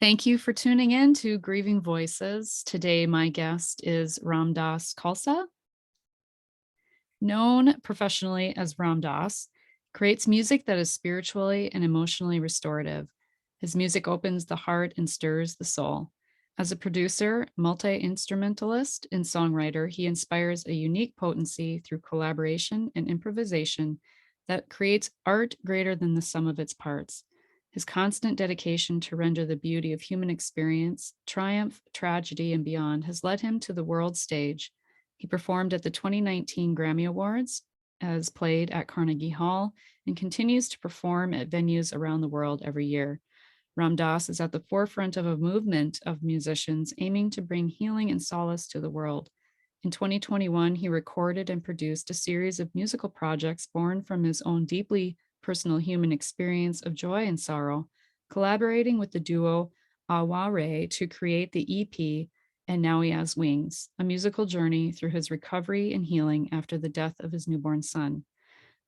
Thank you for tuning in to Grieving Voices. Today, my guest is Dass Khalsa, known professionally as Ram Dass, creates music that is spiritually and emotionally restorative. His music opens the heart and stirs the soul. As a producer, multi-instrumentalist, and songwriter, he inspires a unique potency through collaboration and improvisation that creates art greater than the sum of its parts. His constant dedication to render the beauty of human experience, triumph, tragedy, and beyond has led him to the world stage. He performed at the 2019 Grammy Awards, has played at Carnegie Hall, and continues to perform at venues around the world every year. Ram Dass is at the forefront of a movement of musicians aiming to bring healing and solace to the world. In 2021, he recorded and produced a series of musical projects born from his own deeply personal human experience of joy and sorrow, collaborating with the duo Aware to create the EP And Now He Has Wings, a musical journey through his recovery and healing after the death of his newborn son.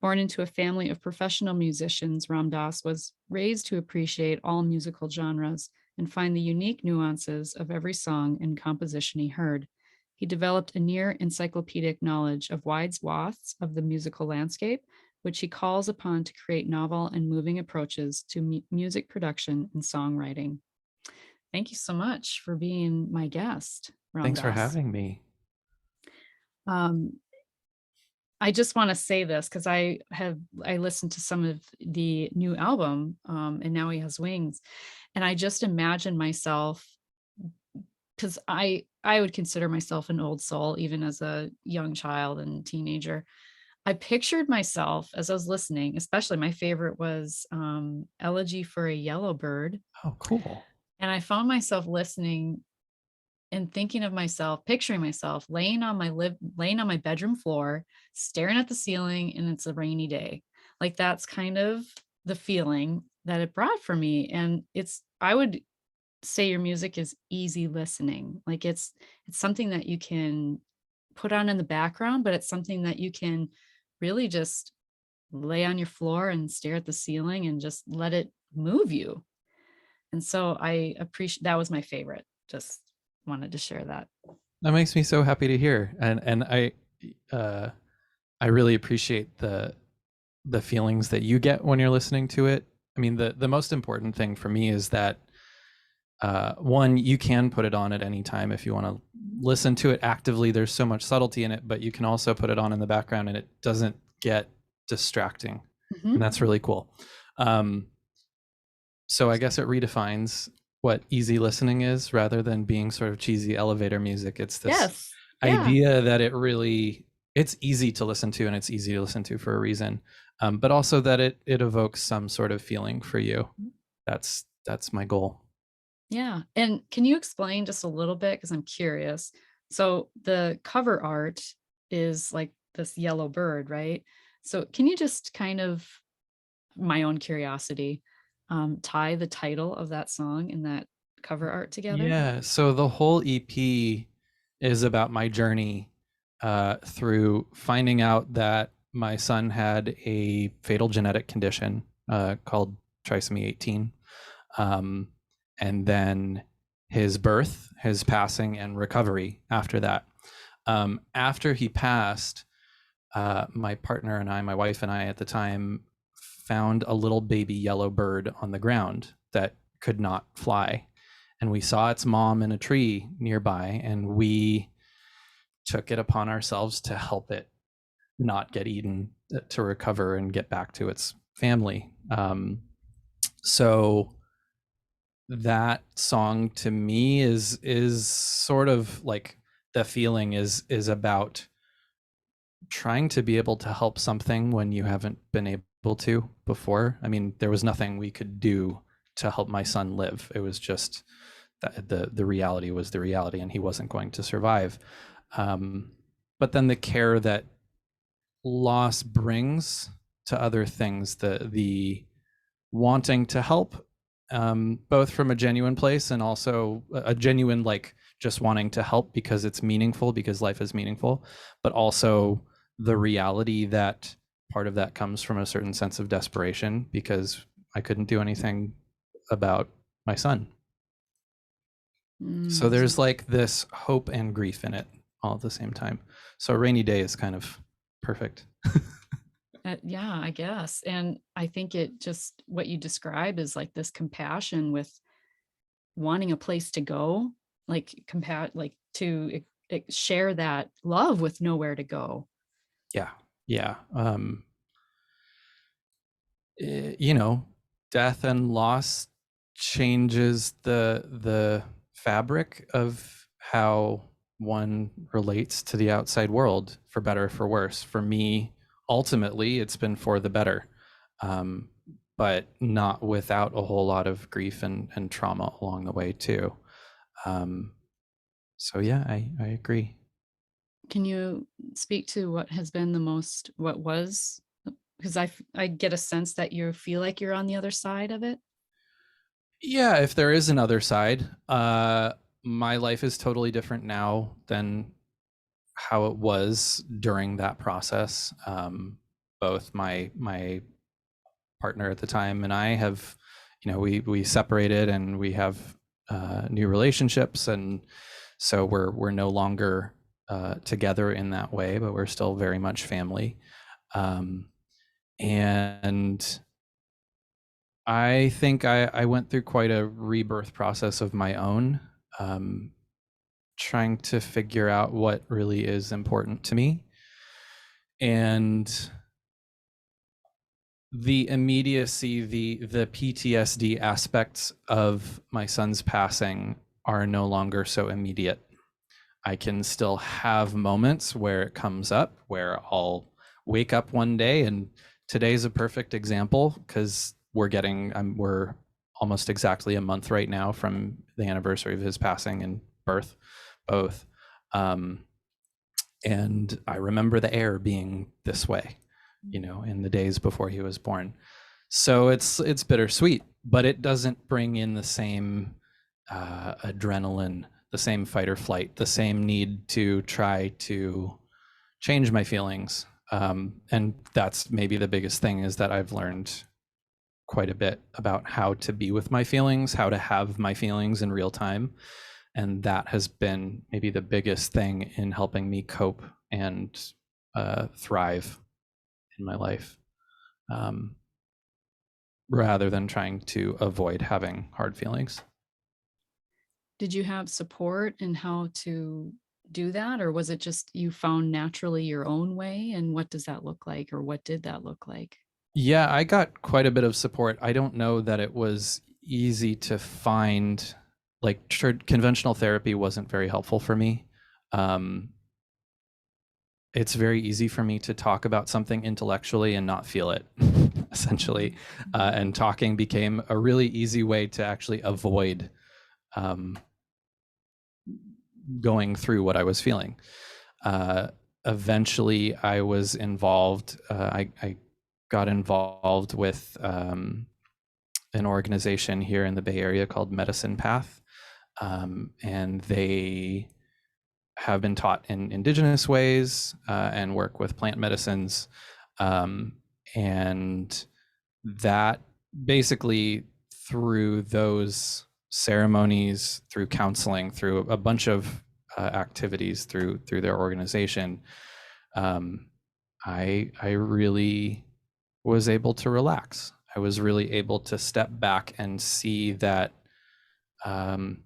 Born into a family of professional musicians, Ram Dass was raised to appreciate all musical genres and find the unique nuances of every song and composition he heard. He developed a near encyclopedic knowledge of wide swaths of the musical landscape, which he calls upon to create novel and moving approaches to music production and songwriting. Thank you so much for being my guest, Ram Thanks for Dass. having me. Um, I just want to say this because I listened to some of the new album, and Now He Has Wings, and I just imagine myself, because I would consider myself an old soul even as a young child and teenager. I pictured myself as I was listening, especially my favorite was Elegy for a Yellow Bird, Oh, cool. and I found myself listening and thinking of myself, picturing myself laying on my bedroom floor, staring at the ceiling, and it's a rainy day. Like that's kind of the feeling that it brought for me. And I would say your music is easy listening. Like it's something that you can put on in the background, but it's something that you can really just lay on your floor and stare at the ceiling and just let it move you. And so I appreciate that was my favorite. Just wanted to share that. That makes me so happy to hear, and uh, I really appreciate the feelings that you get when you're listening to it. I mean, the most important thing for me is that one, you can put it on at any time if you want to listen to it actively. There's so much subtlety in it, but you can also put it on in the background, and it doesn't get distracting, Mhm. and that's really cool. Um, so I guess it redefines what easy listening is rather than being sort of cheesy elevator music. It's this Yes. Yeah. idea that it's easy to listen to, and it's easy to listen to for a reason, but also that it evokes some sort of feeling for you. That's my goal. Yeah. And can you explain just a little bit? Because I'm curious. So the cover art is like this yellow bird, right? So can you just kind of, my own curiosity, tie the title of that song and that cover art together? Yeah, so the whole EP is about my journey through finding out that my son had a fatal genetic condition called trisomy 18. Um, and then his birth, his passing, and recovery after that. After he passed, my partner and I, my wife and I at the time, found a little baby yellow bird on the ground that could not fly. And we saw its mom in a tree nearby, and we took it upon ourselves to help it not get eaten, to recover and get back to its family. So that song to me is sort of like the feeling is about trying to be able to help something when you haven't been able to before. I mean, there was nothing we could do to help my son live. It was just that the reality was the reality, and he wasn't going to survive. Um, but then the care that loss brings to other things, the wanting to help, both from a genuine place and also a genuine, like, just wanting to help because it's meaningful, because life is meaningful, but also the reality that part of that comes from a certain sense of desperation because I couldn't do anything about my son. So So, there's like this hope and grief in it all at the same time. So a rainy day is kind of perfect. yeah, I guess. And I think it just what you describe is like this compassion with wanting a place to go, like like to share that love with nowhere to go. Yeah. Yeah. You know, death and loss changes the fabric of how one relates to the outside world, for better or for worse. For me, ultimately it's been for the better, um, but not without a whole lot of grief and trauma along the way too. um, so yeah, I agree. Can you speak to what has been the most, what was, because I get a sense that you feel like you're on the other side of it. Yeah, if there is another side, my life is totally different now than how it was during that process. Both my partner at the time and I have, we separated and we have new relationships, and so we're no longer together in that way, but we're still very much family. Um, and I think I went through quite a rebirth process of my own, um, trying to figure out what really is important to me. And the immediacy, the PTSD aspects of my son's passing are no longer so immediate. I can still have moments where it comes up, where I'll wake up one day, and today's a perfect example because we're almost exactly a month right now from the anniversary of his passing and birth, both. Um, and I remember the air being this way, in the days before he was born. So it's bittersweet, but it doesn't bring in the same adrenaline, the same fight or flight, the same need to try to change my feelings. And that's maybe the biggest thing, is that I've learned quite a bit about how to be with my feelings, how to have my feelings in real time. And that has been maybe the biggest thing in helping me cope and thrive in my life, um, rather than trying to avoid having hard feelings. Did you have support in how to do that? Or was it just you found naturally your own way? And what does that look like? Or what did that look like? Yeah, I got quite a bit of support. I don't know that it was easy to find. Like, conventional therapy wasn't very helpful for me. Um, it's very easy for me to talk about something intellectually and not feel it, essentially. And talking became a really easy way to actually avoid um, going through what I was feeling. Uh, Eventually, I was involved. I got involved with an organization here in the Bay Area called Medicine Path, and they have been taught in indigenous ways and work with plant medicines. Um, and that basically, through those ceremonies, through counseling, through a bunch of activities through their organization, um, I really was able to relax. I was really able to step back and see that um,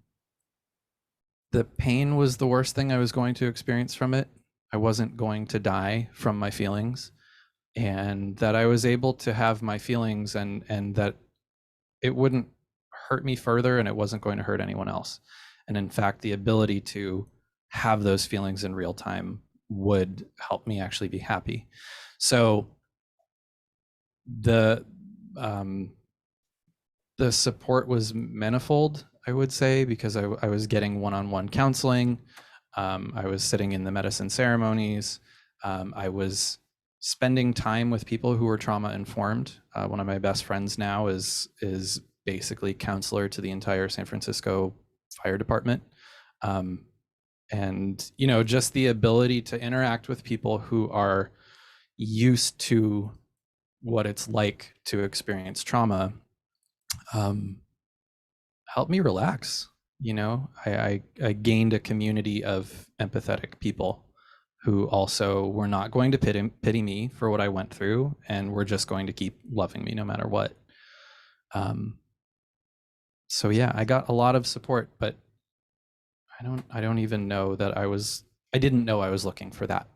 the pain was the worst thing I was going to experience from it. I wasn't going to die from my feelings, and that I was able to have my feelings, and that it wouldn't hurt me further and it wasn't going to hurt anyone else. And in fact, the ability to have those feelings in real time would help me actually be happy. So the um, the support was manifold, I would say, because I was getting one-on-one counseling. I was sitting in the medicine ceremonies. I was spending time with people who were trauma informed. One of my best friends now is basically counselor to the entire San Francisco fire department. Um, and just the ability to interact with people who are used to what it's like to experience trauma, um, helped me relax. You know, I gained a community of empathetic people who also were not going to pity me for what I went through, and were just going to keep loving me no matter what. Um, so yeah, I got a lot of support, but I don't even know that I didn't know I was looking for that.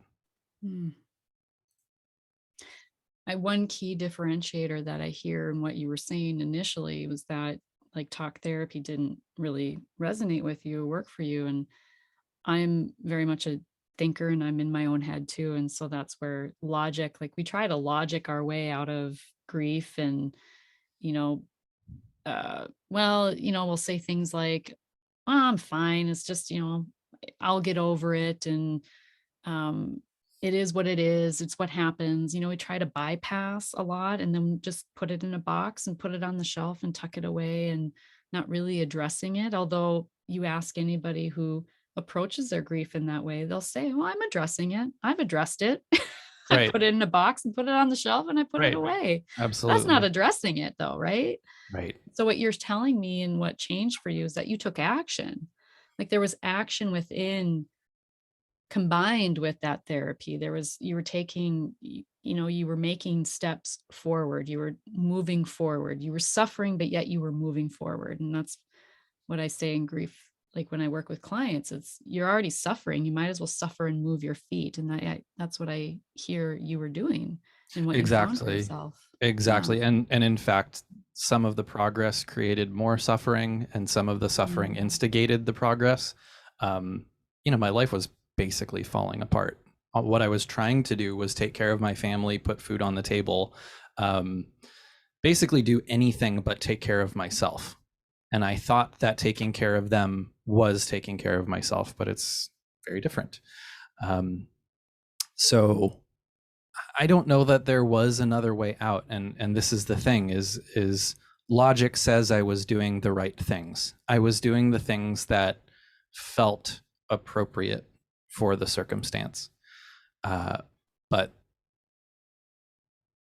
Hmm. One key differentiator that I hear in what you were saying initially was that like talk therapy didn't really resonate with you, work for you. And I'm very much a thinker and I'm in my own head too. And so that's where logic, like we try to logic our way out of grief and, you know, we'll say things like, oh, I'm fine. It's just, I'll get over it. And um, it is what it is. It's what happens. We try to bypass a lot and then just put it in a box and put it on the shelf and tuck it away and not really addressing it. Although you ask anybody who approaches their grief in that way, they'll say, well, I'm addressing it. I've addressed it. I Right. put it in a box and put it on the shelf and I put it Right. away. That's not Absolutely. addressing it though, right? Right. So what you're telling me and what changed for you is that you took action. Like there was action within combined with that therapy. You were taking, you were making steps forward. You were moving forward. You were suffering, but yet you were moving forward. And that's what I say in grief. Like when I work with clients, it's you're already suffering. You might as well suffer and move your feet. And that's what I hear you were doing and what you found for Exactly. yourself. Yeah. Exactly. And in fact, some of the progress created more suffering, and some of the suffering Mm. instigated the progress. Um, my life was basically falling apart. What I was trying to do was take care of my family, put food on the table, um, basically do anything but take care of myself. And I thought that taking care of them was taking care of myself, but it's very different. Um, so I don't know that there was another way out, and this is the thing is logic says I was doing the right things. I was doing the things that felt appropriate for the circumstance. Uh, but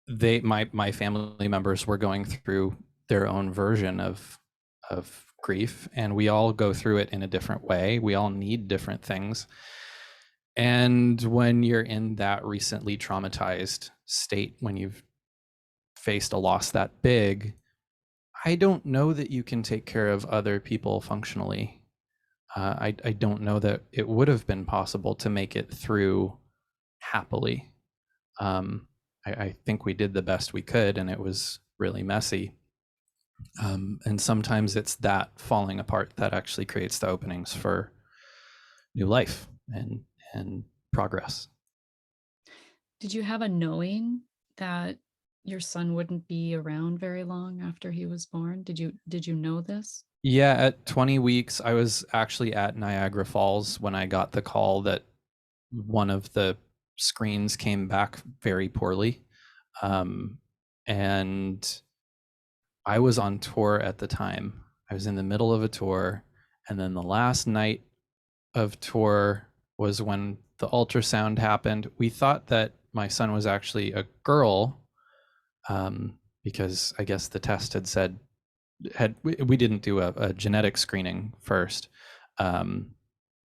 my family members were going through their own version of grief, and we all go through it in a different way. We all need different things. And when you're in that recently traumatized state, when you've faced a loss that big, I don't know that you can take care of other people functionally. I don't know that it would have been possible to make it through happily. I think we did the best we could, and it was really messy. And sometimes it's that falling apart that actually creates the openings for new life and progress. Did you have a knowing that your son wouldn't be around very long after he was born? Did you know this? Yeah, at 20 weeks, I was actually at Niagara Falls when I got the call that one of the screens came back very poorly. Um, and I was on tour at the time. I was in the middle of a tour. And then the last night of tour was when the ultrasound happened. We thought that my son was actually a girl, because I guess the test had said we didn't do a genetic screening first. Um,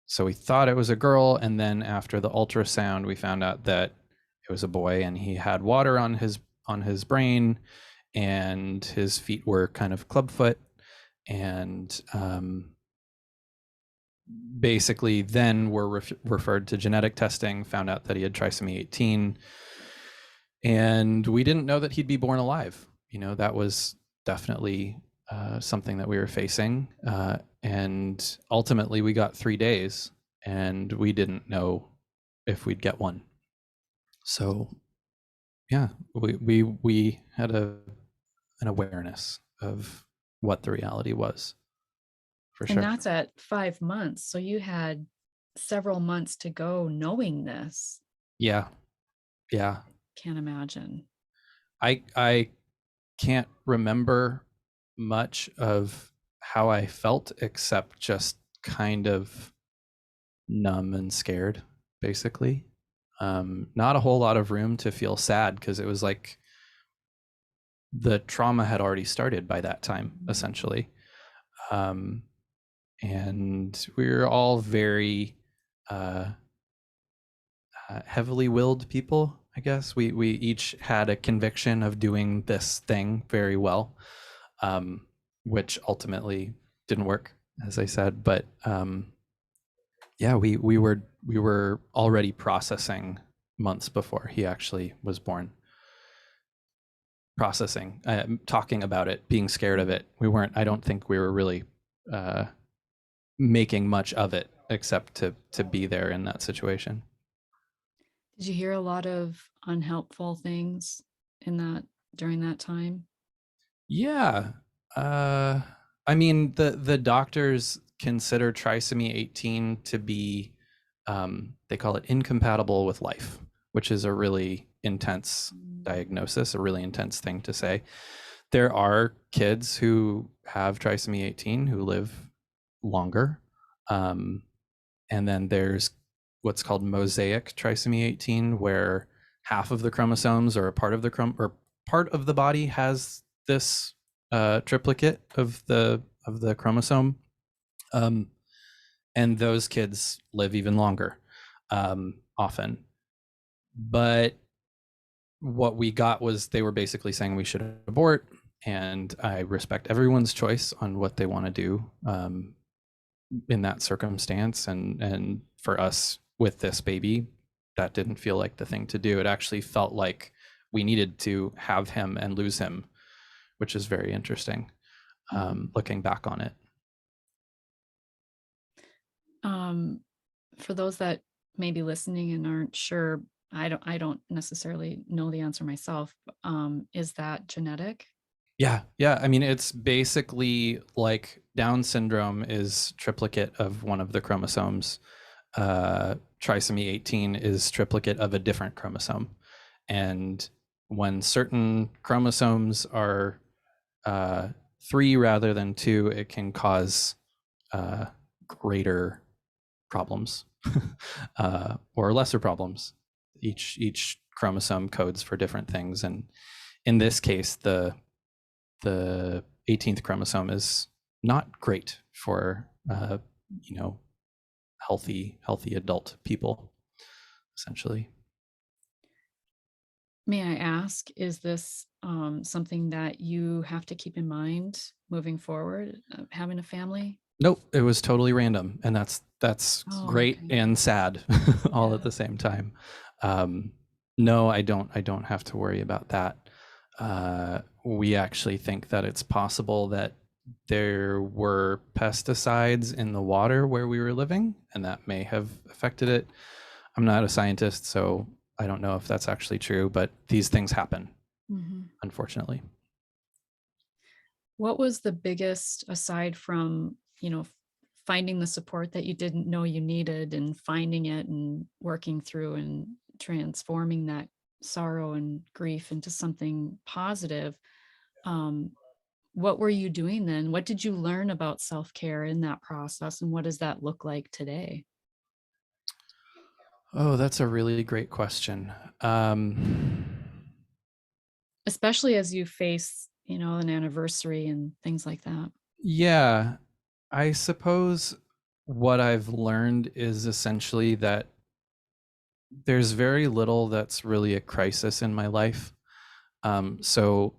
so we thought it was a girl, and then after the ultrasound, we found out that it was a boy, and he had water on his brain, and his feet were kind of clubfoot, and basically then were referred to genetic testing, found out that he had trisomy 18, and we didn't know that he'd be born alive. That was definitely something that we were facing, and ultimately we got 3 days, and we didn't know if we'd get one. So yeah, we had an awareness of what the reality was, for And sure. that's at 5 months. So you had several months to go knowing this. Yeah, yeah. Can't imagine. I can't remember much of how I felt, except just kind of numb and scared, basically. Not a whole lot of room to feel sad, because it was like the trauma had already started by that time, essentially. Um, and we were all very uh, heavily willed people. I guess we each had a conviction of doing this thing very well, um, which ultimately didn't work, as I said. But yeah, we were already processing months before he actually was born. Processing, talking about it, being scared of it. We weren't. I don't think we were really uh, making much of it, except to be there in that situation. Did you hear a lot of unhelpful things in that during that time? Yeah. Uh, I mean, the doctors consider trisomy 18 to be, they call it incompatible with life, which is a really intense Mm. diagnosis, a really intense thing to say. There are kids who have trisomy 18 who live longer. Um, and then there's what's called mosaic trisomy 18, where half of the chromosomes or a part of the or part of the body has this triplicate of the chromosome, um, and those kids live even longer, often. But what we got was they were basically saying we should abort, and I respect everyone's choice on what they want to do. In that circumstance, and for us with this baby, that didn't feel like the thing to do. It actually felt like we needed to have him and lose him, which is very interesting, Mhm. looking back on it. Um, for those that may be listening and aren't sure, I don't necessarily know the answer myself. Is that genetic? Yeah, yeah, I mean, it's basically like Down syndrome is triplicate of one of the chromosomes. Trisomy 18 is triplicate of a different chromosome, and when certain chromosomes are uh, three rather than two, it can cause uh, greater problems or lesser problems. Each chromosome codes for different things, and in this case, the 18th chromosome is not great for you know healthy adult people, essentially. May I ask, is this something that you have to keep in mind moving forward, having a family? Nope, it was totally random, and that's Oh, great okay. and sad all at Yeah. the same time. Um, no, I don't have to worry about that. We actually think that it's possible that there were pesticides in the water where we were living, and that may have affected it. I'm not a scientist, so I don't know if that's actually true, but these things happen, Mhm. unfortunately. What was the biggest, aside from, finding the support that you didn't know you needed and finding it and working through and transforming that sorrow and grief into something positive? Um, what were you doing then? What did you learn about self-care in that process, and what does that look like today? Oh, that's a really great question. Um, Especially as you face, an anniversary and things like that. Yeah, I suppose what I've learned is essentially that there's very little that's really a crisis in my life. So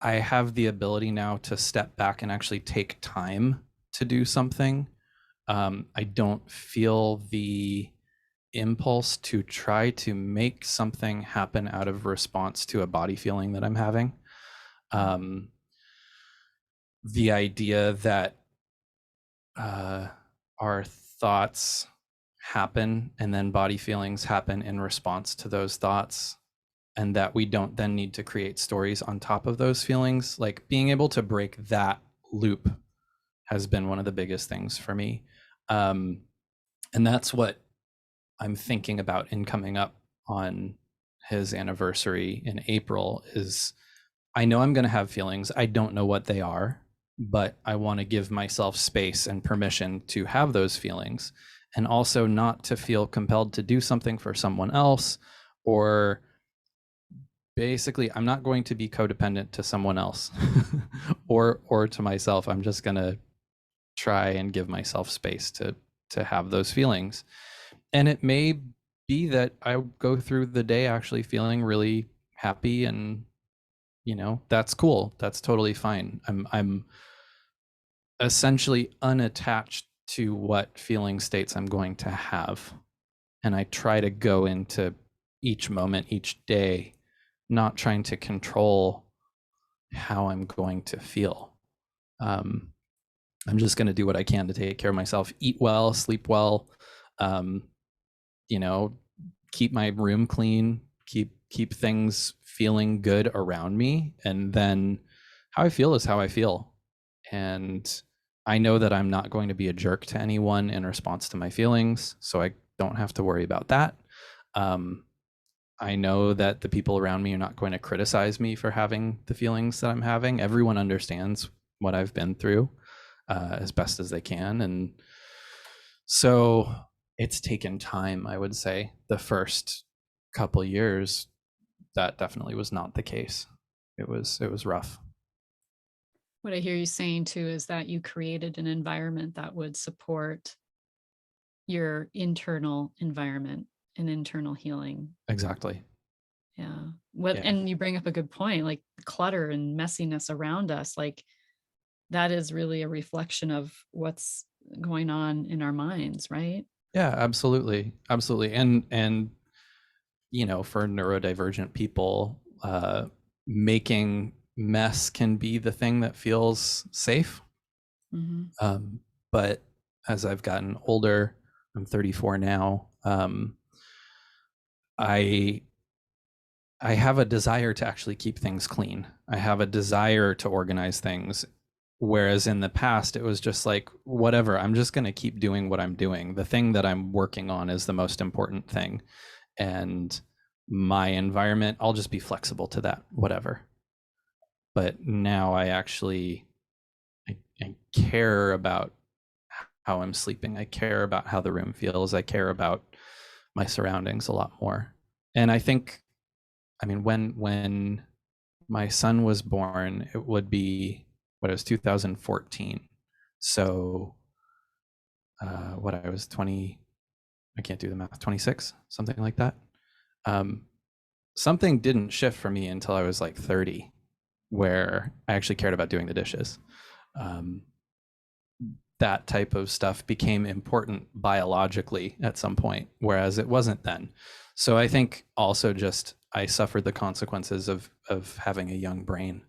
I have the ability now to step back and actually take time to do something. I don't feel the impulse to try to make something happen out of response to a body feeling that I'm having. Mm. Um, the idea that uh, our thoughts happen and then body feelings happen in response to those thoughts, and that we don't then need to create stories on top of those feelings, like being able to break that loop has been one of the biggest things for me. um, and that's what I'm thinking about in coming up on his anniversary in April. Is I know I'm going to have feelings. I don't know what they are, but I want to give myself space and permission to have those feelings, and also not to feel compelled to do something for someone else, or basically I'm not going to be codependent to someone else or to myself. I'm just going to try and give myself space to have those feelings. And it may be that I go through the day actually feeling really happy, and that's cool. That's totally fine. I'm essentially unattached to what feeling states I'm going to have. And I try to go into each moment, each day, not trying to control how I'm going to feel. Um, I'm just going to do what I can to take care of myself, eat well, sleep well, um, you know, keep my room clean, keep things feeling good around me, and then how I feel is how I feel. And I know that I'm not going to be a jerk to anyone in response to my feelings, so I don't have to worry about that. Um, I know that the people around me are not going to criticize me for having the feelings that I'm having. Everyone understands what I've been through as best as they can. And so it's taken time, I would say. The first couple years, that definitely was not the case. It was rough. What I hear you saying too is that you created an environment that would support your internal environment and internal healing. Exactly. Yeah. What Yeah. and you bring up a good point, like clutter and messiness around us, like that is really a reflection of what's going on in our minds, right? Yeah, absolutely. Absolutely. And for neurodivergent people, making mess can be the thing that feels safe. Mm-hmm. But as I've gotten older, I'm 34 now. I I have a desire to actually keep things clean. I have a desire to organize things. Whereas in the past, it was just like, whatever, I'm just going to keep doing what I'm doing. The thing that I'm working on is the most important thing. And my environment, I'll just be flexible to that, whatever. But now I care about how I'm sleeping. I care about how the room feels. I care about my surroundings a lot more. And I think, I mean, when my son was born, it would be what, it was 2014. So what, I was 20, I can't do the math, 26, something like that. Um, something didn't shift for me until I was like 30, where I actually cared about doing the dishes. Um, that type of stuff became important biologically at some point, whereas it wasn't then. So I think also just I suffered the consequences of having a young brain,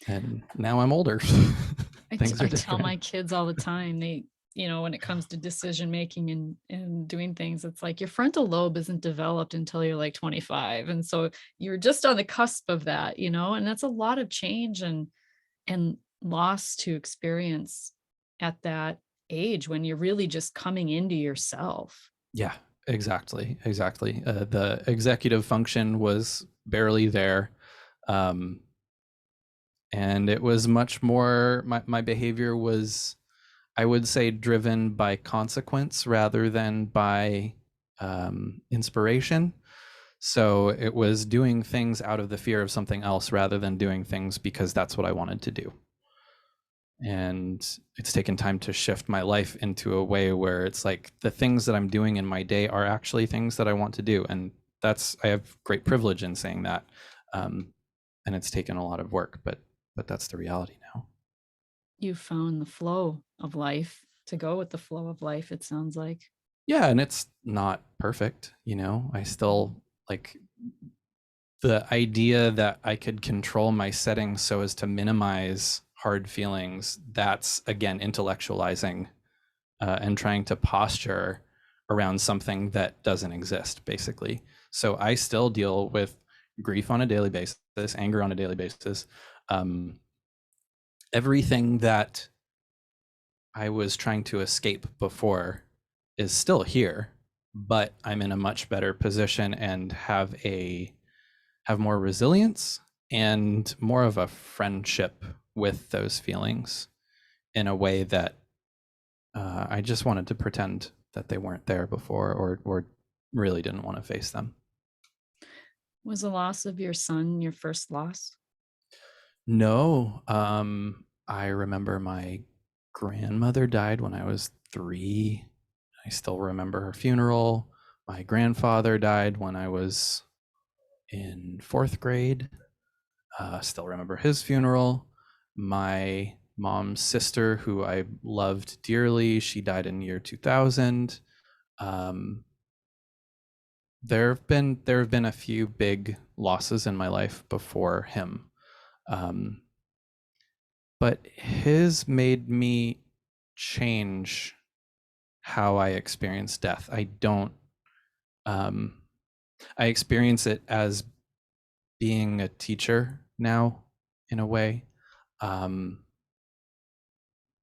and now I'm older. Things are I tell different. my kids all the time, when it comes to decision making and doing things, it's like your frontal lobe isn't developed until you're like 25. And so you're just on the cusp of that, and that's a lot of change and loss to experience at that age when you're really just coming into yourself. Yeah, exactly. The executive function was barely there. Um, and it was much more, my behavior was, I would say, driven by consequence rather than by inspiration. So it was doing things out of the fear of something else rather than doing things because that's what I wanted to do. And it's taken time to shift my life into a way where it's like the things that I'm doing in my day are actually things that I want to do. And I have great privilege in saying that. Um, and it's taken a lot of work, but that's the reality now. You found the flow of life to go with the flow of life, it sounds like. Yeah, and it's not perfect. I still like the idea that I could control my settings so as to minimize hard feelings. That's again intellectualizing and trying to posture around something that doesn't exist, basically. So I still deal with grief on a daily basis, anger on a daily basis. Um, Everything that I was trying to escape before is still here, but I'm in a much better position and have more resilience and more of a friendship with those feelings in a way that I just wanted to pretend that they weren't there before, or really didn't want to face them. Was the loss of your son your first loss? No, I remember my grandmother died when I was 3. I still remember her funeral. My grandfather died when I was in 4th grade. Still remember his funeral. My mom's sister, who I loved dearly, she died in year 2000. Um, there have been a few big losses in my life before him, um, but his made me change how I experience death. I don't. Um, I experience it as being a teacher now, in a way, um,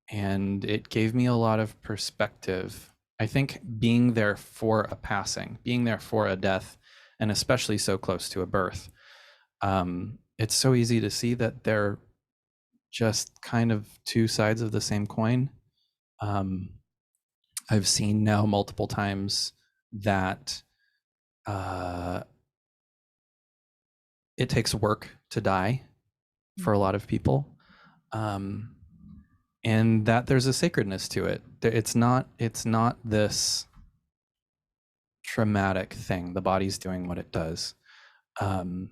and it gave me a lot of perspective. I think being there for a passing, being there for a death, and especially so close to a birth, it's so easy to see that they're just kind of two sides of the same coin. Um, I've seen now multiple times that uh, it takes work to die for a Mhm. lot of people, um, and that there's a sacredness to it. It's not this traumatic thing. The body's doing what it does. Um,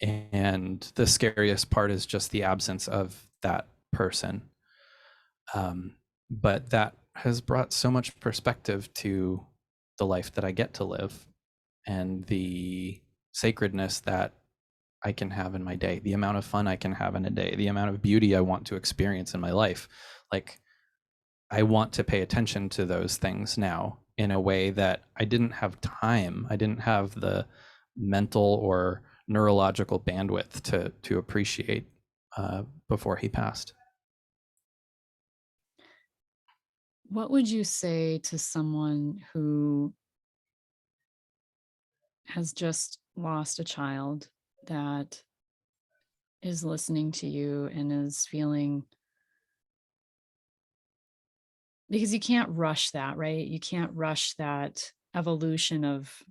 and the scariest part is just the absence of that person. But that has brought so much perspective to the life that I get to live and the sacredness that I can have in my day, the amount of fun I can have in a day, the amount of beauty I want to experience in my life. Like, I want to pay attention to those things now in a way that I didn't have time. I didn't have the mental or neurological bandwidth to appreciate before he passed. What would you say to someone who has just lost a child that is listening to you and is feeling, because you can't rush that, right? You can't rush that evolution of,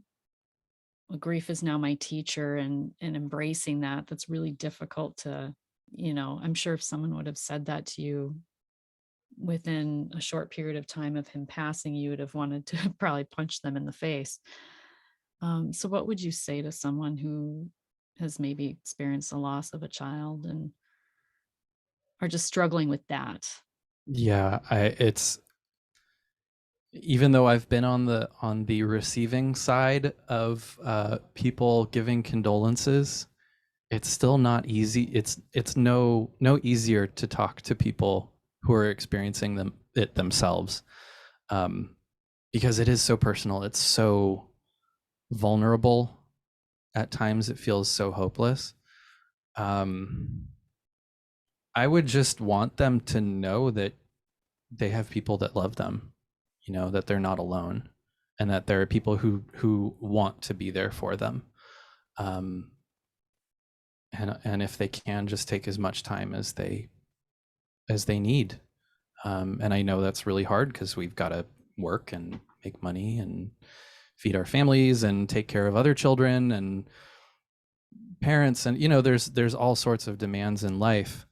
well, grief is now my teacher, and embracing that. That's really difficult to, I'm sure if someone would have said that to you within a short period of time of him passing, you would have wanted to probably punch them in the face. So what would you say to someone who has maybe experienced the loss of a child and are just struggling with that? Yeah, it's even though I've been on the receiving side of people giving condolences, it's still not easy. It's no easier to talk to people who are experiencing it themselves, um, because it is so personal. It's so vulnerable. At times, it feels so hopeless. Um, I would just want them to know that they have people that love them, that they're not alone, and that there are people who want to be there for them. Um, and if they can, just take as much time as they need. And I know that's really hard because we've got to work and make money and feed our families and take care of other children and parents, and there's all sorts of demands in life.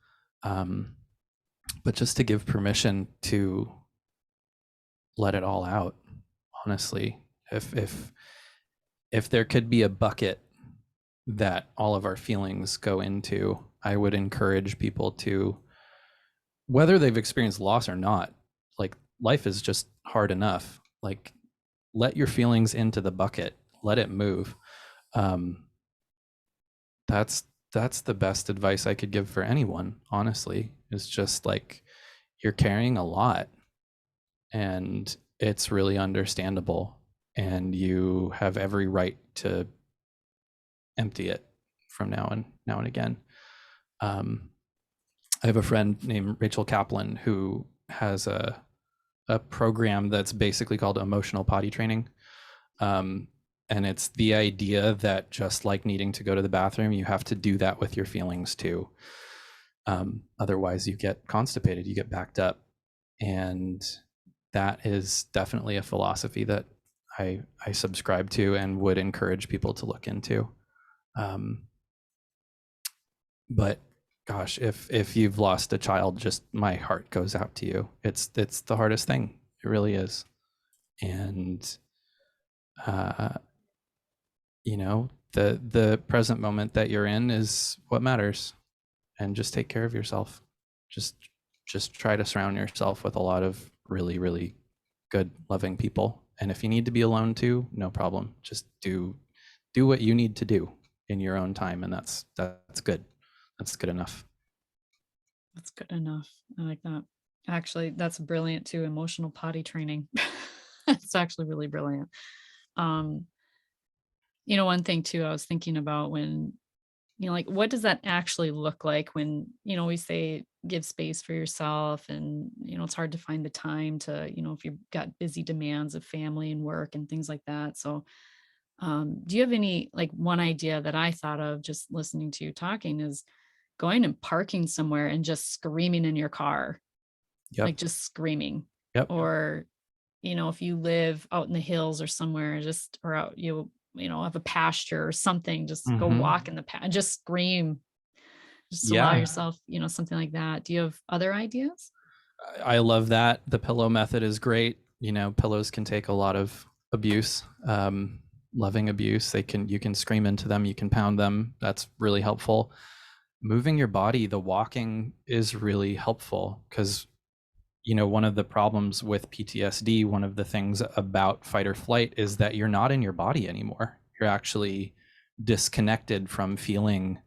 Um, but just to give permission to let it all out, honestly. If if if there could be a bucket that all of our feelings go into, I would encourage people to, whether they've experienced loss or not, like, life is just hard enough. Like, let your feelings into the bucket, let it move. um that's that's the best advice I could give for anyone, honestly. Is just like, you're carrying a lot, and it's really understandable, and you have every right to empty it from now and again. um I have a friend named Rachel Kaplan who has a program that's basically called emotional potty training. Um, and it's the idea that, just like needing to go to the bathroom, you have to do that with your feelings too. Otherwise, you get constipated, you get backed up. And that is definitely a philosophy that I subscribe to and would encourage people to look into. Um, but gosh, if you've lost a child, just my heart goes out to you. It's the hardest thing. It really is. And uh the present moment that you're in is what matters, and just take care of yourself. just just try to surround yourself with a lot of really, really good, loving people. And if you need to be alone too, no problem. Just do what you need to do in your own time, and that's good. That's good enough. That's good enough. I like that. Actually, that's brilliant too, emotional potty training. It's actually really brilliant. Um, one thing too I was thinking about when, like, what does that actually look like when, we say give space for yourself and, it's hard to find the time to, if you've got busy demands of family and work and things like that. So, do you have any, like, one idea that I thought of just listening to you talking is going and parking somewhere and just screaming in your car, Yep. like just screaming. Yep. Or, if you live out in the hills or somewhere, just or out have a pasture or something, just go Hmm. walk in the and just scream, just allow Yeah, yourself, something like that. Do you have other ideas? I love that. The pillow method is great. Pillows can take a lot of abuse, loving abuse. You can scream into them, you can pound them. That's really helpful. Moving your body, the walking is really helpful because, one of the problems with PTSD, one of the things about fight or flight is that you're not in your body anymore. You're actually disconnected from feeling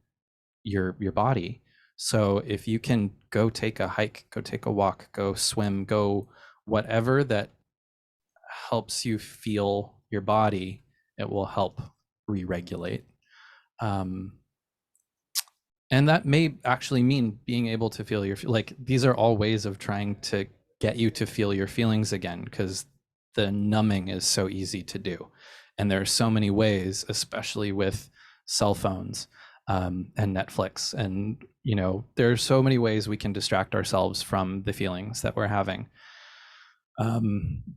your body. So if you can go take a hike, go take a walk, go swim, go whatever that helps you feel your body, it will help re-regulate. Um, and that may actually mean being able to feel like these are all ways of trying to get you to feel your feelings again, because the numbing is so easy to do, and there are so many ways, especially with cell phones, and Netflix, and there are so many ways we can distract ourselves from the feelings that we're having.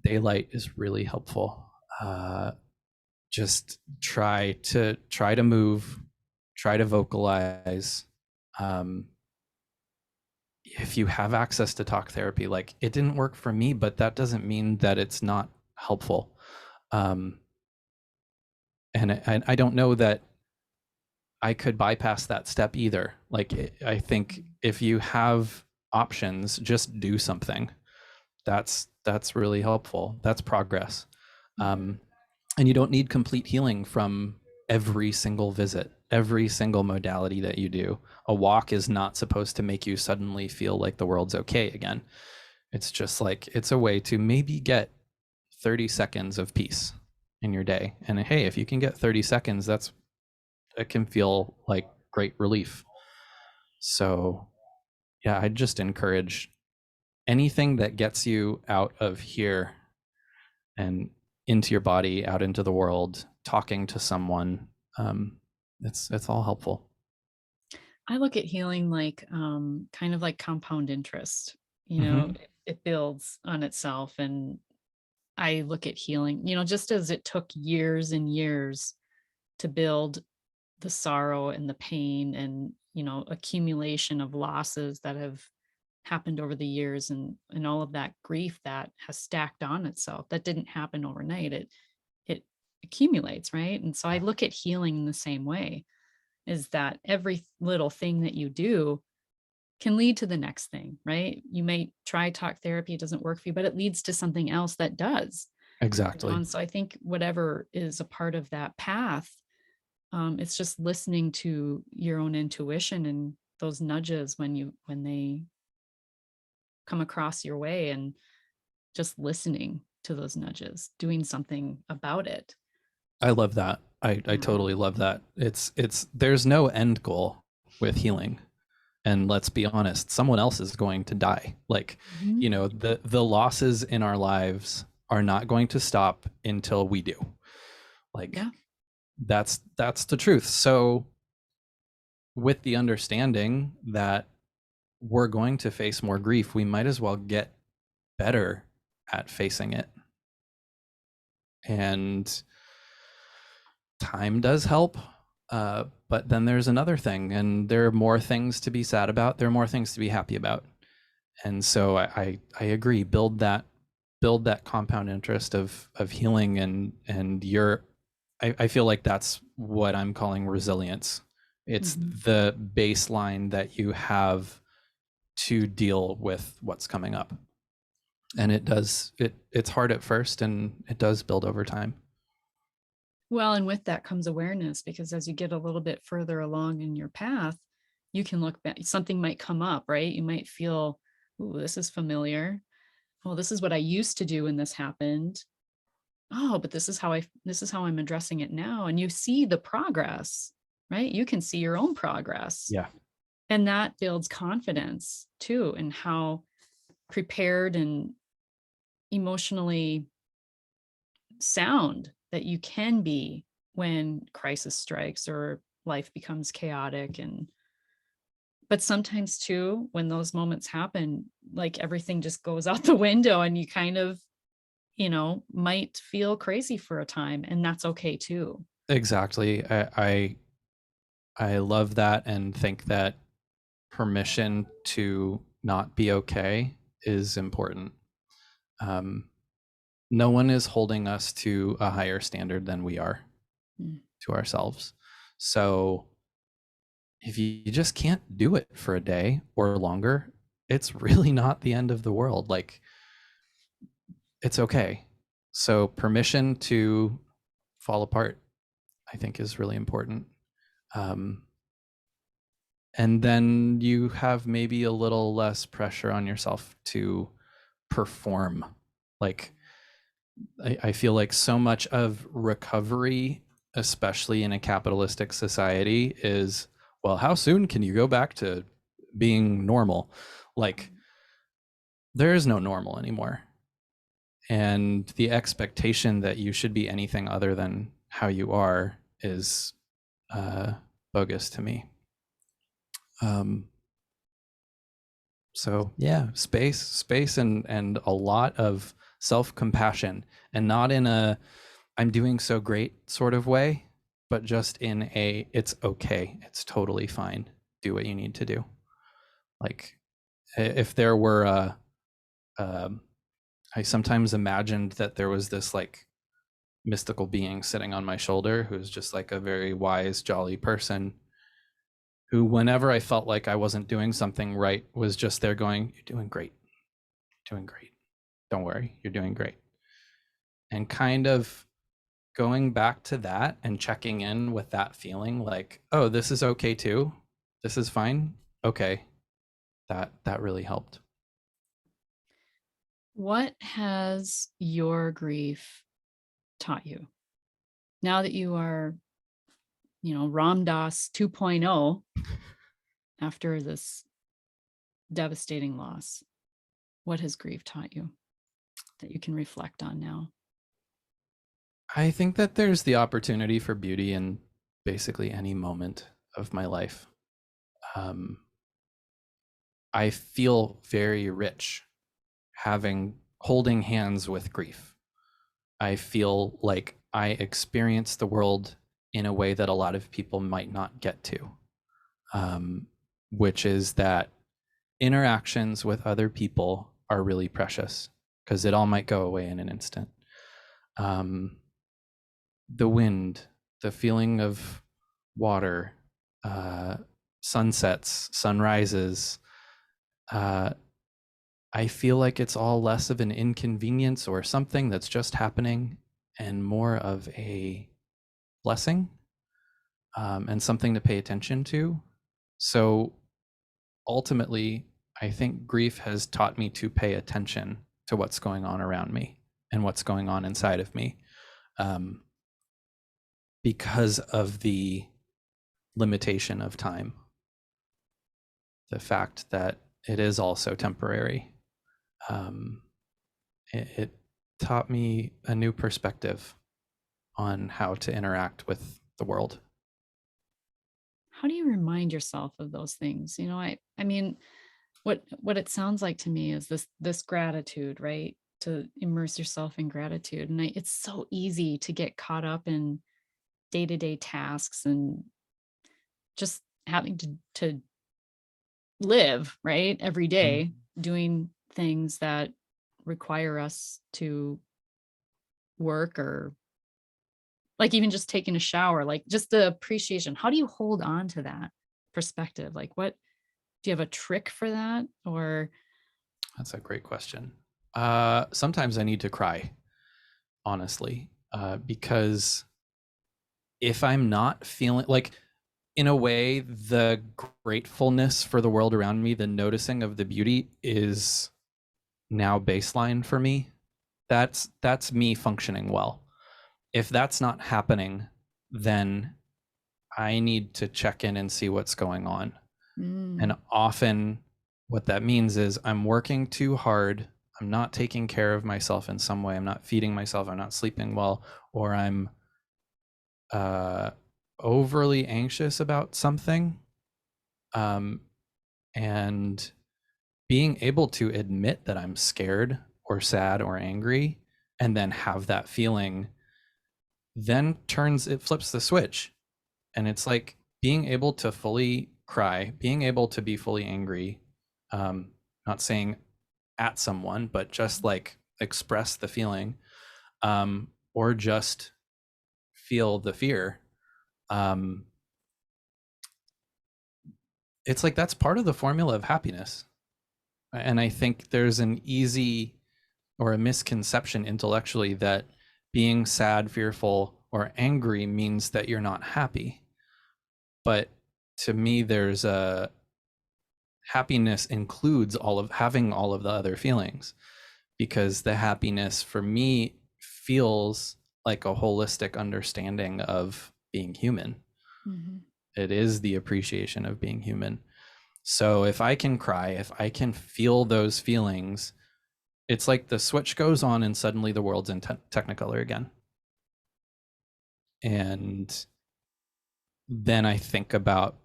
Daylight is really helpful. Just try to move, try to vocalize. um, if you have access to talk therapy, like, it didn't work for me, but that doesn't mean that it's not helpful. um, and I don't know that I could bypass that step either. Like, I think if you have options, just do something. That's really helpful. That's progress. Mhm. um, and you don't need complete healing from every single visit, every single modality that you do. A walk is not supposed to make you suddenly feel like the world's okay again. It's just like, it's a way to maybe get 30 seconds of peace in your day. And hey, if you can get 30 seconds, it can feel like great relief. So yeah, I just encourage anything that gets you out of here and into your body, out into the world, talking to someone. Um, it's all helpful. I look at healing like, kind of like compound interest. Hmm. It builds on itself, and I look at healing, just as it took years and years to build the sorrow and the pain and, accumulation of losses that have happened over the years, and all of that grief that has stacked on itself. That didn't happen overnight. It accumulates, right? And so I look at healing in the same way, is that every little thing that you do can lead to the next thing, right? You may try talk therapy, it doesn't work for you, but it leads to something else that does. Exactly. And so I think whatever is a part of that path, it's just listening to your own intuition and those nudges when they come across your way, and just listening to those nudges, doing something about it. I love that. I Yeah. totally love that. It's there's no end goal with healing. And let's be honest, someone else is going to die. Like, Mhm. the losses in our lives are not going to stop until we do. Like, Yeah. that's the truth. So with the understanding that we're going to face more grief, we might as well get better at facing it. And time does help. But then there's another thing, and there are more things to be sad about. There are more things to be happy about. And so I agree. Build that compound interest of healing, and your I feel like that's what I'm calling resilience. It's Mhm. the baseline that you have to deal with what's coming up. And it's hard at first, and it does build over time. Well, and with that comes awareness, because as you get a little bit further along in your path, you can look back, something might come up, right? You might feel, ooh, this is familiar. Oh, this is what I used to do when this happened. Oh, but this is how I'm addressing it now. And you see the progress, right? You can see your own progress. Yeah. And that builds confidence too, in how prepared and emotionally sound that you can be when crisis strikes or life becomes chaotic. And but sometimes too, when those moments happen, like everything just goes out the window and you kind of, might feel crazy for a time, and that's okay too. Exactly. I love that, and think that permission to not be okay is important. Um, no one is holding us to a higher standard than we are Mm. to ourselves. So if you just can't do it for a day or longer, it's really not the end of the world. Like, it's okay. So permission to fall apart, I think, is really important. Um, and then you have maybe a little less pressure on yourself to perform. Like, I feel like so much of recovery, especially in a capitalistic society, is, well, how soon can you go back to being normal? Like, there is no normal anymore. And the expectation that you should be anything other than how you are is uh, bogus to me. Um, so yeah, space, and a lot of self compassion, and not in a I'm doing so great sort of way, but just in a it's okay, it's totally fine. Do what you need to do. Like, if there were um, I sometimes imagined that there was this like mystical being sitting on my shoulder who's just like a very wise, jolly person who, whenever I felt like I wasn't doing something right, was just there going, "You're doing great. You're doing great. Don't worry, you're doing great." And kind of going back to that and checking in with that feeling like, "Oh, this is okay too. This is fine." Okay. That really helped. What has your grief taught you now that you are, Ram Dass 2.0 after this devastating loss? What has grief taught you that you can reflect on now? I think that there's the opportunity for beauty in basically any moment of my life. Um, I feel very rich having holding hands with grief. I feel like I experience the world in a way that a lot of people might not get to, um, which is that interactions with other people are really precious because it all might go away in an instant. Um, the wind, the feeling of water, uh, sunsets, sunrises, uh, I feel like it's all less of an inconvenience or something that's just happening, and more of a blessing, and something to pay attention to. So ultimately, I think grief has taught me to pay attention to what's going on around me and what's going on inside of me, um, because of the limitation of time, the fact that it is also temporary. Um, it taught me a new perspective on how to interact with the world. How do you remind yourself of those things? I mean, what it sounds like to me is this gratitude, right? To immerse yourself in gratitude. And it's so easy to get caught up in day-to-day tasks and just having to live, right? Every Mm. day doing things that require us to work, or like even just taking a shower, like just the appreciation. How do you hold on to that perspective? Like what do you have a trick for that? Or That's a great question. Sometimes I need to cry, honestly, because if I'm not feeling like, in a way, the gratefulness for the world around me, the noticing of the beauty is now baseline for me. That's me functioning well. If that's not happening, then I need to check in and see what's going on. And mm, often what that means is I'm working too hard. I'm not taking care of myself in some way. I'm not feeding myself. I'm not sleeping well, or I'm uh, overly anxious about something. Um, and being able to admit that I'm scared or sad or angry and then have that feeling then it flips the switch. And it's like being able to fully cry, being able to be fully angry, not saying at someone, but just like express the feeling, or just feel the fear. Um, it's like that's part of the formula of happiness. And I think there's an easy or a misconception intellectually that being sad, fearful, or angry means that you're not happy. But to me, there's a happiness includes having all of the other feelings, because the happiness for me feels like a holistic understanding of being human. mhm, It is the appreciation of being human. So if I can cry, if I can feel those feelings, it's like the switch goes on and suddenly the world's in technicolor again. And then I think about,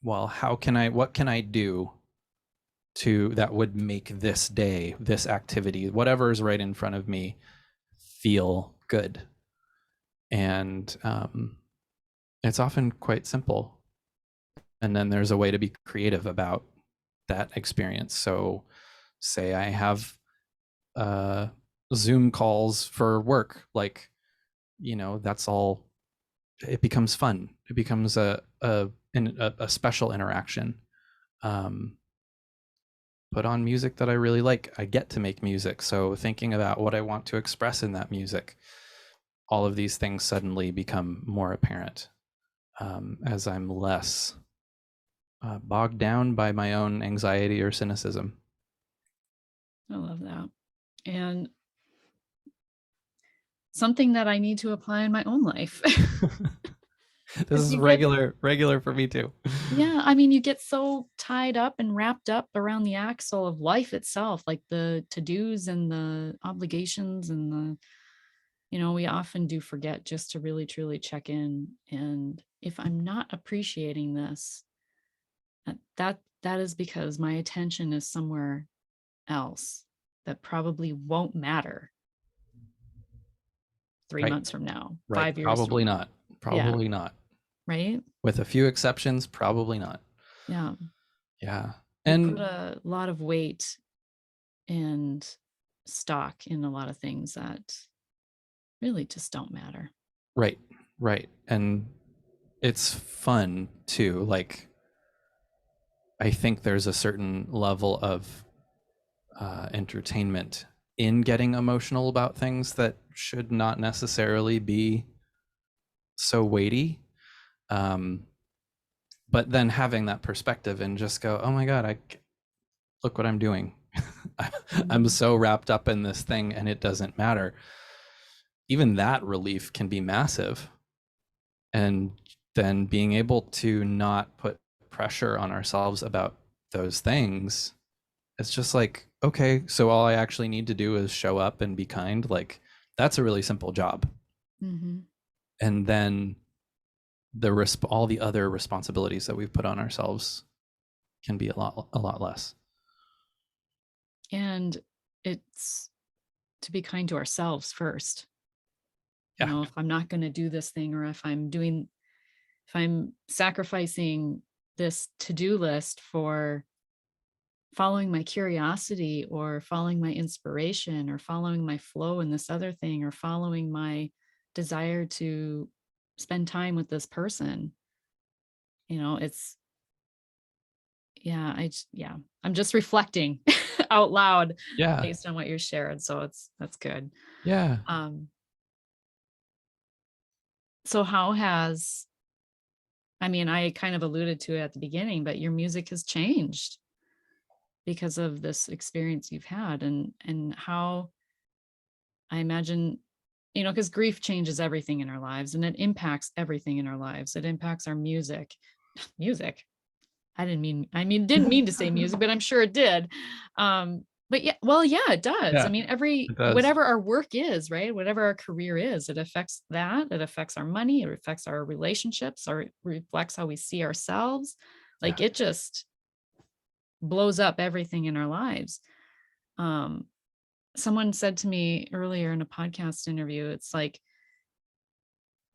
well, what can I do that would make this day, this activity, whatever is right in front of me, feel good? And it's often quite simple. And then there's a way to be creative about that experience. So, say I have uh, Zoom calls for work, like, that's all. It becomes fun. It becomes a special interaction. Um, put on music that I really like. I get to make music. So thinking about what I want to express in that music, all of these things suddenly become more apparent, as I'm less bogged down by my own anxiety or cynicism. I love that. And something that I need to apply in my own life. This Because is you get, regular for me too. yeah, I mean, you get so tied up and wrapped up around the axle of life itself, like the to-dos and the obligations and we often do forget just to really truly check in. And if I'm not appreciating this, that is because my attention is somewhere else that probably won't matter three Right, months from now, right. 5 years from Probably now. not. Yeah. Probably not. Right. With a few exceptions, probably not. Yeah. Yeah. We put And a lot of weight and stock in a lot of things that really just don't matter. right, right. And it's fun too. Like, I think there's a certain level of entertainment in getting emotional about things that should not necessarily be so weighty. Um, but then having that perspective and just go, oh my God, look what I'm doing. I'm Mhm. so wrapped up in this thing and it doesn't matter. Even that relief can be massive. And then being able to not put pressure on ourselves about those things, it's just like, okay, so all I actually need to do is show up and be kind. Like, that's a really simple job. Mhm. And then all the other responsibilities that we've put on ourselves can be a lot less. And it's to be kind to ourselves first. Yeah. If I'm not going to do this thing, or if I'm doing if I'm sacrificing this to-do list for following my curiosity or following my inspiration or following my flow in this other thing or following my desire to spend time with this person, it's yeah, I'm just reflecting out loud Yeah. based on what you shared. So that's good. Yeah. Um, so how has, I mean, I kind of alluded to it at the beginning, but your music has changed because of this experience you've had, and how, I imagine, because grief changes everything in our lives and it impacts everything in our lives. It impacts our music. Music. Didn't mean to say music, but I'm sure it did. But yeah, well, yeah, it does. I Yeah, mean, it does. whatever our work is, right? Whatever our career is, it affects that. It affects our money. It affects our relationships, or it reflects how we see ourselves. Yeah. Like it just blows up everything in our lives. Um, Someone said to me earlier in a podcast interview, it's like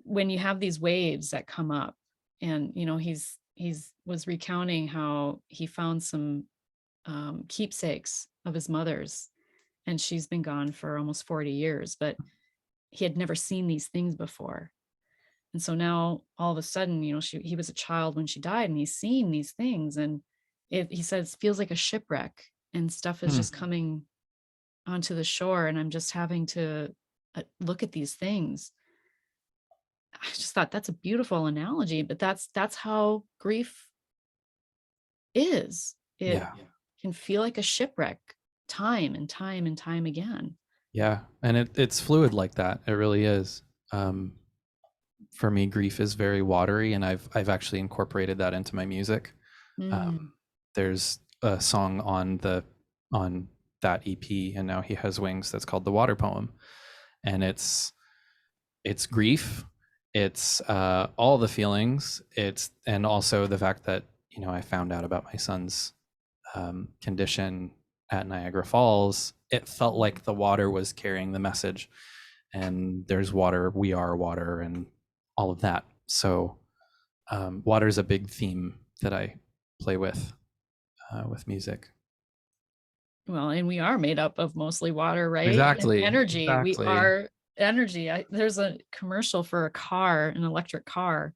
when you have these waves that come up, and he's was recounting how he found some keepsakes of his mother's, and she's been gone for almost 40 years, but he had never seen these things before. And so now all of a sudden, he was a child when she died, and he's seeing these things, and he says it feels like a shipwreck, and stuff is Hmm. just coming onto the shore, and I'm just having to look at these things. I just thought that's a beautiful analogy, but that's how grief is. It Yeah. can feel like a shipwreck time and time and time again. Yeah. And it's fluid like that. It really is. Um, for me, grief is very watery, and I've actually incorporated that into my music. Mm. Um, there's a song on that EP, and now he has wings, that's called the Water Poem, and it's grief, it's all the feelings, it's and also the fact that I found out about my son's condition at Niagara Falls. It felt like the water was carrying the message, and there's water, we are water, and all of that. So water is a big theme that I play with music. Well, and we are made up of mostly water, right? And Exactly, energy. We exactly. are energy. There's a commercial for a car, an electric car,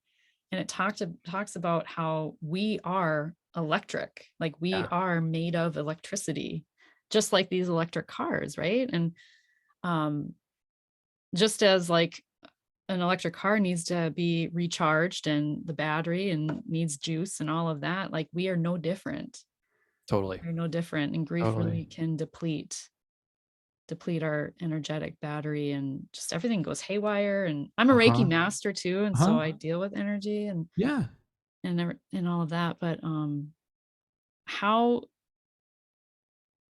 and it talks about how we are electric. Like we Yeah, are made of electricity, just like these electric cars, right? And um, just as like an electric car needs to be recharged and the battery and needs juice and all of that, like we are no different. totally, We're no different, and grief totally. really can deplete our energetic battery, and just everything goes haywire. And I'm a Reiki Uh-huh, master too, and so uh-huh. I deal with energy Yeah. and all of that. But how,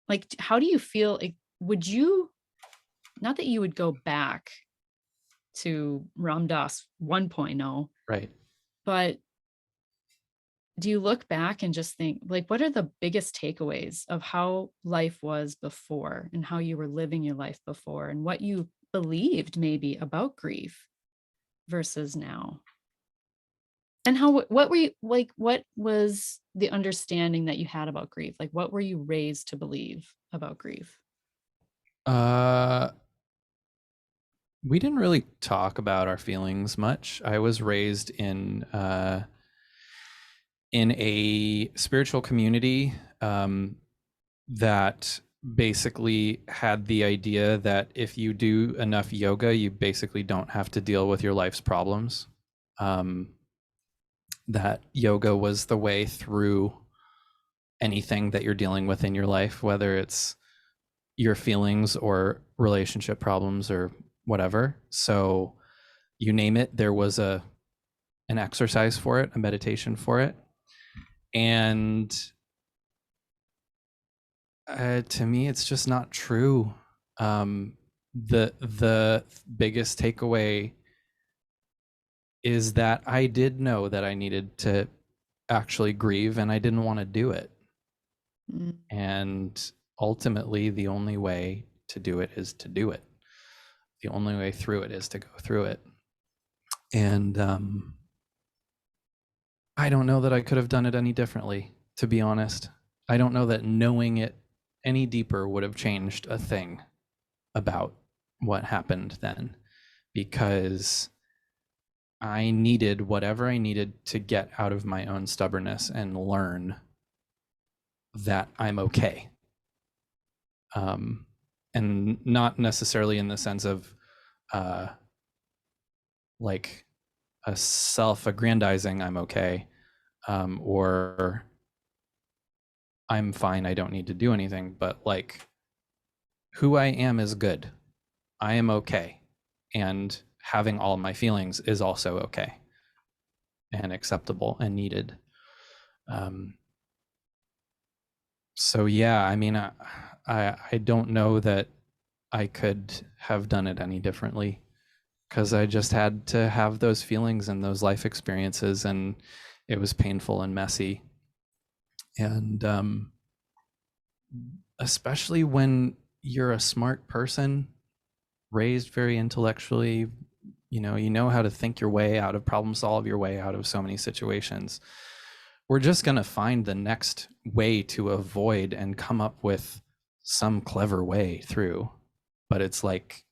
like, how do you feel, like, would you, not that you would go back to Ram Dass 1.0, Right. but do you look back and just think, like, what are the biggest takeaways of how life was before and how you were living your life before and what you believed maybe about grief versus now? And how, what were you like, what was the understanding that you had about grief? Like, what were you raised to believe about grief? uh we didn't really talk about our feelings much. I was raised in a spiritual community that basically had the idea that if you do enough yoga, you basically don't have to deal with your life's problems. Um, that yoga was the way through anything that you're dealing with in your life, whether it's your feelings or relationship problems or whatever. So you name it, there was a an exercise for it, a meditation for it. And to me, it's just not true. The biggest takeaway is that I did know that I needed to actually grieve, and I didn't want to do it. Mm. And ultimately, the only way to do it is to do it. The only way through it is to go through it. And I don't know that I could have done it any differently, to be honest. I don't know that knowing it any deeper would have changed a thing about what happened then, because I needed whatever I needed to get out of my own stubbornness and learn that I'm okay. Um, and not necessarily in the sense of uh, like a self-aggrandizing I'm okay, or I'm fine, I don't need to do anything, but like who I am is good. I am okay. And having all my feelings is also okay and acceptable and needed. Um, so yeah, I mean, I don't know that I could have done it any differently, because I just had to have those feelings and those life experiences, and it was painful and messy. And especially when you're a smart person, raised very intellectually, you know how to think your way out of problem, solve your way out of so many situations. We're just going to find the next way to avoid and come up with some clever way through. But it's like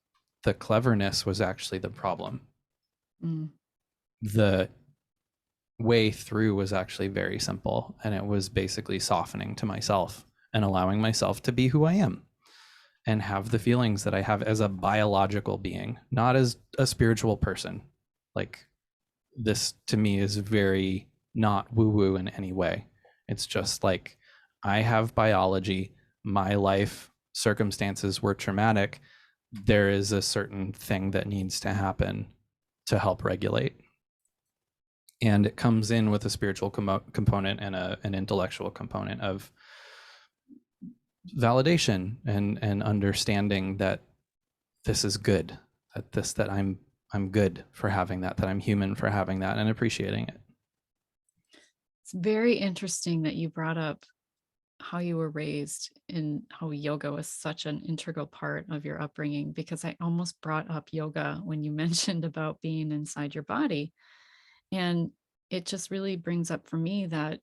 the cleverness was actually the problem. Mm. The way through was actually very simple, and it was basically softening to myself and allowing myself to be who I am and have the feelings that I have as a biological being, not as a spiritual person. Like, this to me is very not woo woo in any way. It's just like, I have biology, my life circumstances were traumatic. There is a certain thing that needs to happen to help regulate. And it comes in with a spiritual component and an intellectual component of validation and understanding that this is good, that I'm good for having that I'm human for having that, and appreciating it. It's very interesting that you brought up how you were raised and how yoga was such an integral part of your upbringing, because I almost brought up yoga when you mentioned about being inside your body. And it just really brings up for me that,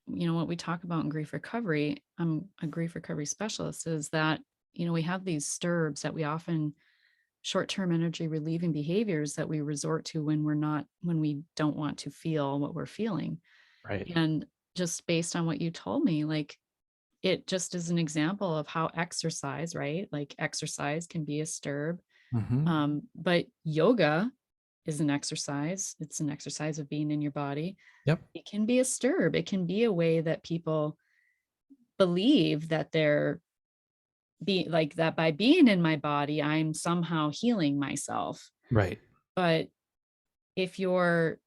what we talk about in grief recovery, I'm a grief recovery specialist, is that, we have these stirbs that we often short-term energy relieving behaviors that we resort to when we don't want to feel what we're feeling. Right. And just based on what you told me, like, it just is an example of how exercise, right? Like exercise can be a stirb. Mm-hmm. But yoga is an exercise. It's an exercise of being in your body. Yep. It can be a stirb. It can be a way that people believe that they're be like that by being in my body, I'm somehow healing myself. Right. But if you're,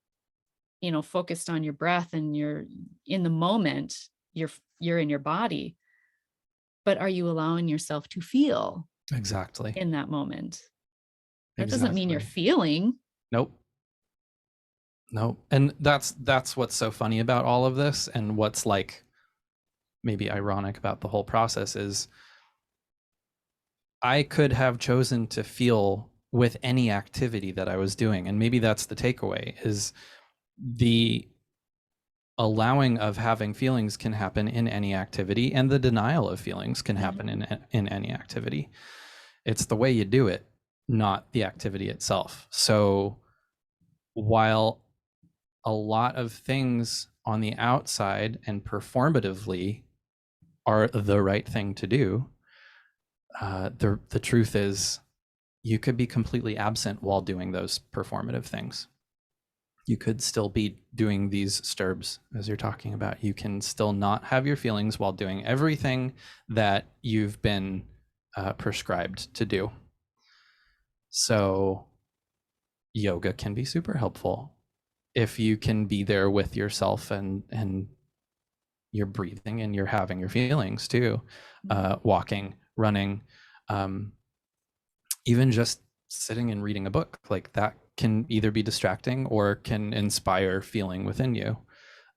focused on your breath and you're in the moment, you're in your body, but are you allowing yourself to feel Exactly. in that moment? That doesn't mean you're Exactly. feeling. Nope. Nope. And that's what's so funny about all of this, and what's like maybe ironic about the whole process is I could have chosen to feel with any activity that I was doing. And maybe that's the takeaway, is the allowing of having feelings can happen in any activity, and the denial of feelings can happen in any activity. It's the way you do it, not the activity itself. So while a lot of things on the outside and performatively are the right thing to do, the truth is you could be completely absent while doing those performative things. You could still be doing these stirbs as you're talking about. You can still not have your feelings while doing everything that you've been prescribed to do. So yoga can be super helpful if you can be there with yourself, and you're breathing and you're having your feelings too. Walking, running, um, even just sitting and reading a book, like that can either be distracting or can inspire feeling within you.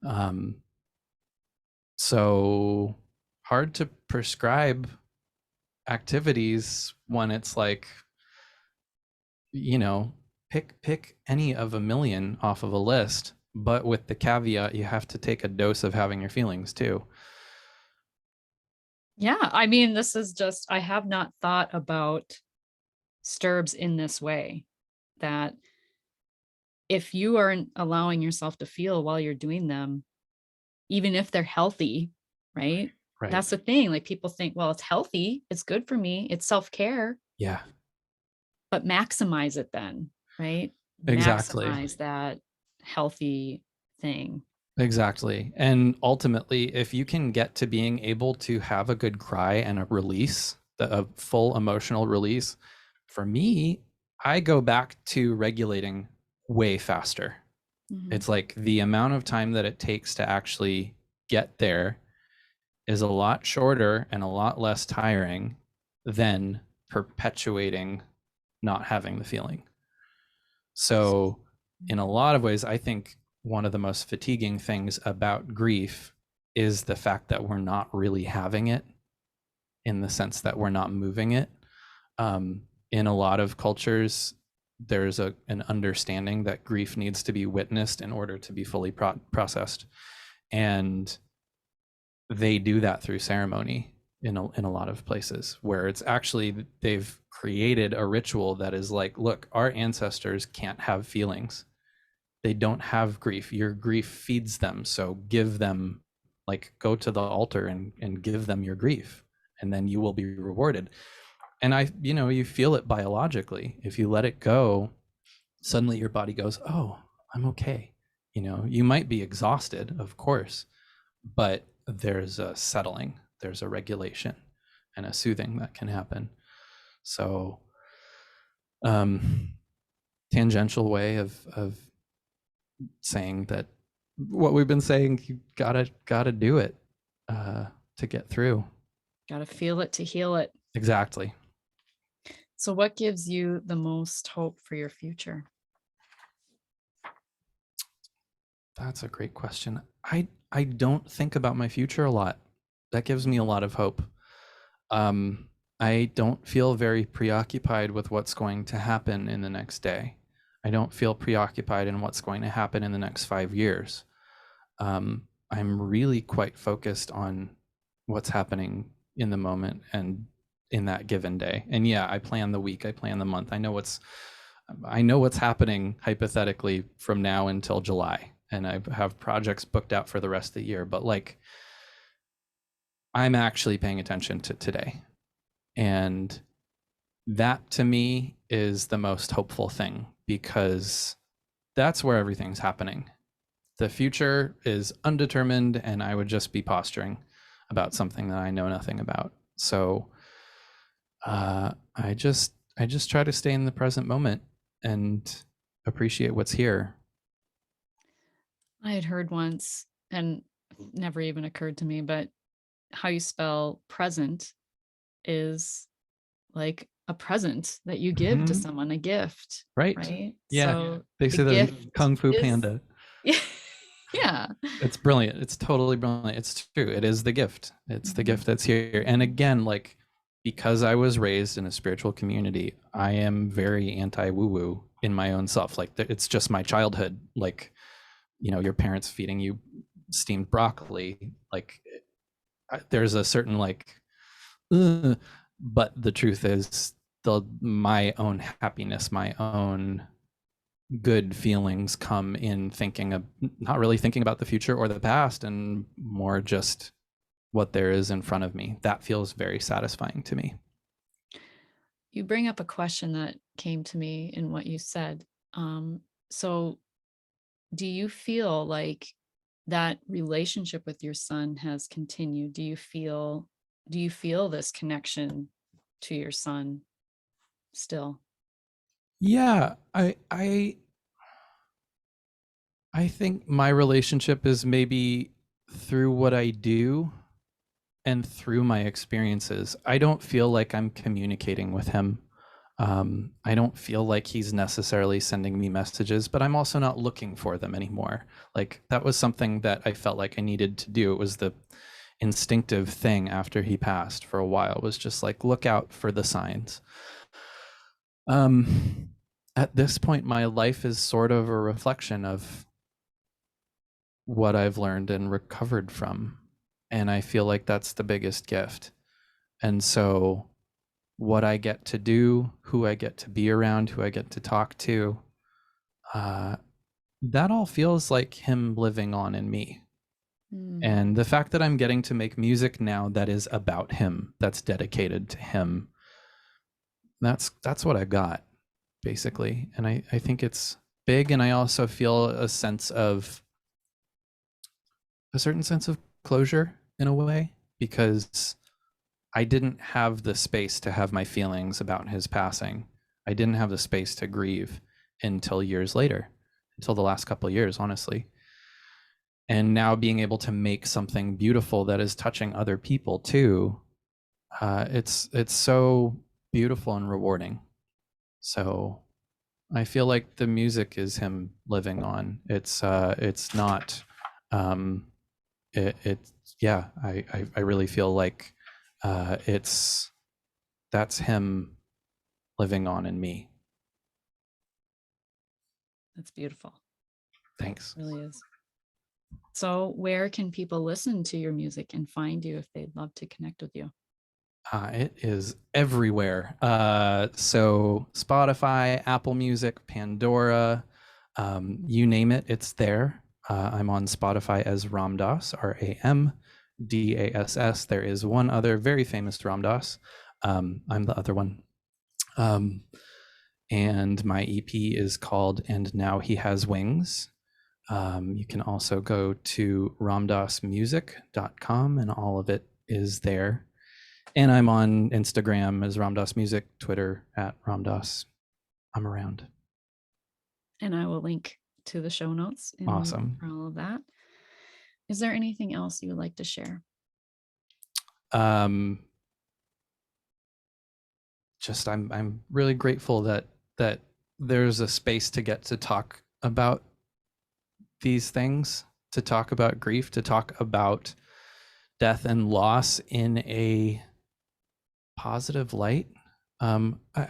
Um, so hard to prescribe activities when it's like, pick any of a million off of a list, but with the caveat you have to take a dose of having your feelings too. Yeah, I mean, this is just, I have not thought about Sturbs in this way, that if you aren't allowing yourself to feel while you're doing them, even if they're healthy, right? Right. That's the thing. Like people think, well, it's healthy, it's good for me, it's self-care, Yeah, but maximize it then, right? exactly. Maximize that healthy thing. Exactly. And ultimately, if you can get to being able to have a good cry and a release, a full emotional release, for me, I go back to regulating way faster. Mhm. It's like the amount of time that it takes to actually get there is a lot shorter and a lot less tiring than perpetuating not having the feeling. So, in a lot of ways, I think one of the most fatiguing things about grief is the fact that we're not really having it, in the sense that we're not moving it. In a lot of cultures, there's an understanding that grief needs to be witnessed in order to be fully processed. And they do that through ceremony in a lot of places, where it's actually they've created a ritual that is like, look, our ancestors can't have feelings, they don't have grief, your grief feeds them, so give them, like, go to the altar and give them your grief, and then you will be rewarded. And you feel it biologically. If you let it go, suddenly your body goes, oh, I'm okay. You might be exhausted, of course, but there's a settling, there's a regulation and a soothing that can happen. So, um tangential way of saying that what we've been saying, you gotta do it to get through. Got to feel it to heal it. Exactly. So, what gives you the most hope for your future? That's a great question. I don't think about my future a lot. That gives me a lot of hope. um I don't feel very preoccupied with what's going to happen in the next day. I don't feel preoccupied in what's going to happen in the next 5 years. I'm really quite focused on what's happening in the moment and in that given day. And yeah, I plan the week, I plan the month. I know what's happening hypothetically from now until July, and I have projects booked out for the rest of the year. But like, I'm actually paying attention to today, and that to me is the most hopeful thing, because that's where everything's happening. The future is undetermined, and I would just be posturing about something that I know nothing about. So I just try to stay in the present moment and appreciate what's here. I had heard once, and never even occurred to me, but how you spell present is like a present that you give to Mhm. someone, a gift, Right? right? Yeah. So They the say the gift Kung Fu is, Panda. yeah. It's brilliant. It's totally brilliant. It's true. It is the gift. It's the Mhm. gift that's here. And again, like, because I was raised in a spiritual community, I am very anti woo woo in my own self. Like, it's just my childhood. Like, your parents feeding you steamed broccoli. Like, there's a certain, like, "Ugh," but the truth is, my own happiness, my own good feelings come in thinking of, not really thinking about the future or the past, and more just what there is in front of me. That feels very satisfying to me. You bring up a question that came to me in what you said. So do you feel like that relationship with your son has continued? Do you feel this connection to your son still? Yeah, I think my relationship is maybe through what I do and through my experiences. I don't feel like I'm communicating with him. I don't feel like he's necessarily sending me messages, but I'm also not looking for them anymore. Like, that was something that I felt like I needed to do. It was the instinctive thing after he passed for a while, was just like, look out for the signs. Um, at this point, my life is sort of a reflection of what I've learned and recovered from. And I feel like that's the biggest gift. And so, what I get to do, who I get to be around, who I get to talk to, uh, that all feels like him living on in me. Mm, And the fact that I'm getting to make music now that is about him, that's dedicated to him, that's what I got, basically. And I think it's big. And I also feel a certain sense of closure in a way, because I didn't have the space to have my feelings about his passing. I didn't have the space to grieve until years later, until the last couple of years, honestly. And now being able to make something beautiful that is touching other people too, it's so beautiful and rewarding. So I feel like the music is him living on. It's not um it's yeah, I really feel like it's that's him living on in me. that's beautiful. Thanks. It really is. So, where can people listen to your music and find you if they'd love to connect with you? It is everywhere. So Spotify, Apple Music, Pandora, you name it, it's there. I'm on Spotify as Ram Dass, Ramdass. There is one other very famous Ram Dass. I'm the other one. Um, and my EP is called And Now He Has Wings. You can also go to ramdassmusic.com and all of it is there. And I'm on Instagram as Ram Dass Music, Twitter at Ram Dass. I'm around. And I will link to the show notes Awesome. for all of that. Is there anything else you would like to share? Um, just I'm really grateful that there's a space to get to talk about these things, to talk about grief, to talk about death and loss in a positive light.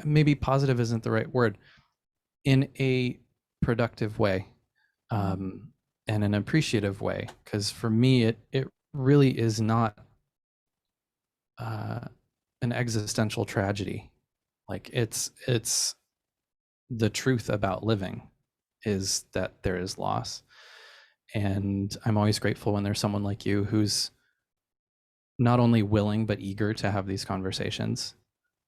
Maybe positive isn't the right word. In a productive way, um, and an appreciative way. Because for me, it really is not uh, an existential tragedy. Like it's the truth about living is that there is loss, and I'm always grateful when there's someone like you who's not only willing but eager to have these conversations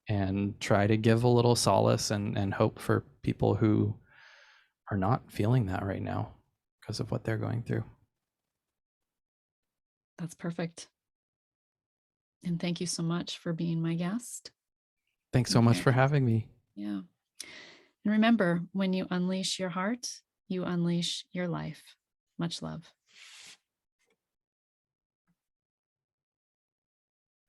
and try to give a little solace and hope for people who are not feeling that right now because of what they're going through. That's perfect. And thank you so much for being my guest. Thanks so much for having me. Yeah. And remember, when you unleash your heart, you unleash your life. Much love.